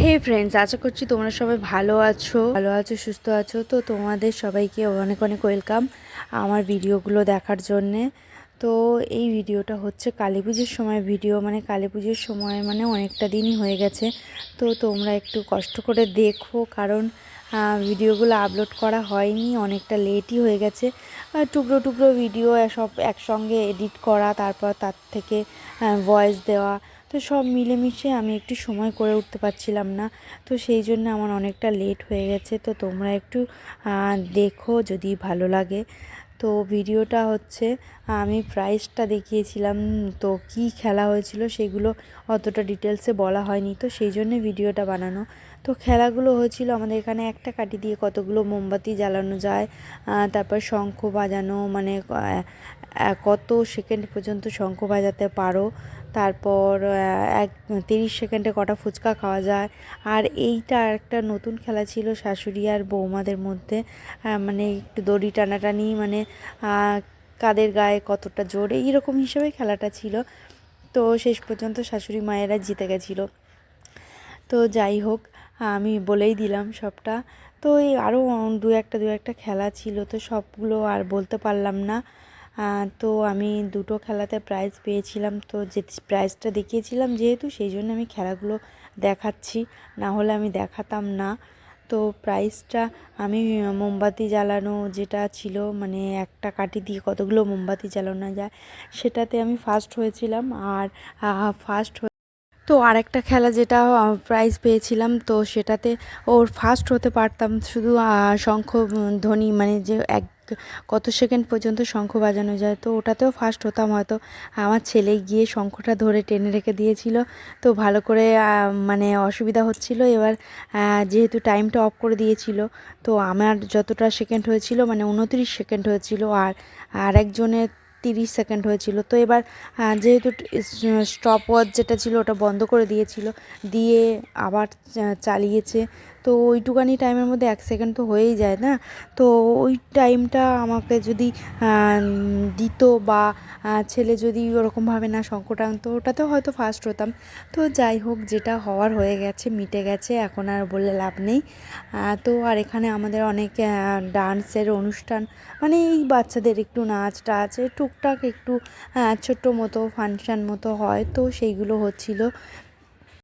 হে friends, আশা করছি তোমরা সবাই ভালো আছো, সুস্থ আছো। তো তোমাদের সবাইকে অনেক অনেক ওয়েলকাম আমার ভিডিওগুলো দেখার জন্যে। তো এই ভিডিওটা হচ্ছে কালী পুজোর সময় ভিডিও, মানে কালী পুজোর সময় মানে অনেকটা দিনই হয়ে গেছে। তো তোমরা একটু কষ্ট করে দেখো, কারণ ভিডিওগুলো আপলোড করা হয়নি, অনেকটা লেটই হয়ে গেছে। টুকরো টুকরো ভিডিও সব একসঙ্গে এডিট করা, তারপর তার থেকে ভয়েস দেওয়া, তো সব মিলেমিশে আমি একটু সময় করে উঠতে পারছিলাম না। তো সেই জন্য আমার অনেকটা লেট হয়ে গেছে। তো তোমরা একটু দেখো যদি ভালো লাগে। তো ভিডিওটা হচ্ছে আমি প্রাইসটা দেখিয়েছিলাম, তো কি খেলা হয়েছিল সেগুলো অতটা ডিটেলসে বলা হয়নি, তো সেই জন্য ভিডিওটা বানানো। তো খেলাগুলো হয়েছিল আমাদের এখানে একটা কাঠি দিয়ে কতগুলো মোমবাতি জ্বালানো যায়, তারপর শঙ্খ বাজানো, মানে কত সেকেন্ড পর্যন্ত শঙ্খ বাজাতে পারো, তারপর 30 সেকেন্ডে কটা ফুচকা খাওয়া যায়। আর এইটা একটা নতুন খেলা ছিল শাশুড়ি আর বৌমাদের মধ্যে, মানে একটু দড়ি টানাটানি, মানে কাদের গায়ে কতটা জোর এইরকম হিসেবে খেলাটা ছিল। তো শেষ পর্যন্ত শাশুড়ি মায়েরা জিতে গেছিলো। তো যাই হোক, আমি বলেই দিলাম সবটা। তো এই আরও দু একটা খেলা ছিল, তো সবগুলো আর বলতে পারলাম না। তো আমি দুটো খেলাতে প্রাইজ পেয়েছিলাম, তো যে প্রাইজটা দেখিয়েছিলাম যেহেতু, সেই জন্য আমি খেলাগুলো দেখাচ্ছি, না হলে আমি দেখাতাম না। তো প্রাইজটা আমি মোমবাতি জ্বালানো যেটা ছিল, মানে একটা কাঠি দিয়ে কতগুলো মোমবাতি জ্বালানো যায়, সেটাতে আমি ফার্স্ট হয়েছিলাম। আর ফার্স্ট তো আরেকটা খেলা যেটা প্রাইজ পেয়েছিলাম, তো সেটাতে ফার্স্ট হতে পারতাম, শুধু শঙ্খ ধ্বনি, মানে যে কত সেকেন্ড পর্যন্ত শঙ্খ বাজানো যায়, তো ওটাতেও ফার্স্ট হতাম হয়তো। আমার ছেলে গিয়ে শঙ্খটা ধরে টেনে রেখে দিয়েছিল, তো ভালো করে মানে অসুবিধা হচ্ছিল। এবার যেহেতু টাইমটা অফ করে দিয়েছিল, তো আমার যতটা সেকেন্ড হয়েছিল, মানে 29 সেকেন্ড হয়েছিল, আর আরেকজনের 30 সেকেন্ড হয়েছিল। তো এবার যেহেতু স্টপ ওয়াচ যেটা ছিল ওটা বন্ধ করে দিয়েছিল, দিয়ে আবার চালিয়েছে। তো ওইটুকানি টাইমের মধ্যে 1 সেকেন্ড তো হয়েই যায় না, তো ওই টাইমটা আমাকে যদি দিত, বা ছেলে যদি ওরকমভাবে না শঙ্খ টানতো, ওটাতেও হয়তো ফার্স্ট হতাম। তো যাই হোক, যেটা হওয়ার হয়ে গেছে, মিটে গেছে, এখন আর বলে লাভ নেই। তো আর এখানে আমাদের অনেক ডান্সের অনুষ্ঠান, মানে এই বাচ্চাদের একটু নাচ টাচ টুকটাক একটু ছোট্ট মতো ফাংশান মতো হয়, তো সেইগুলো হচ্ছিল।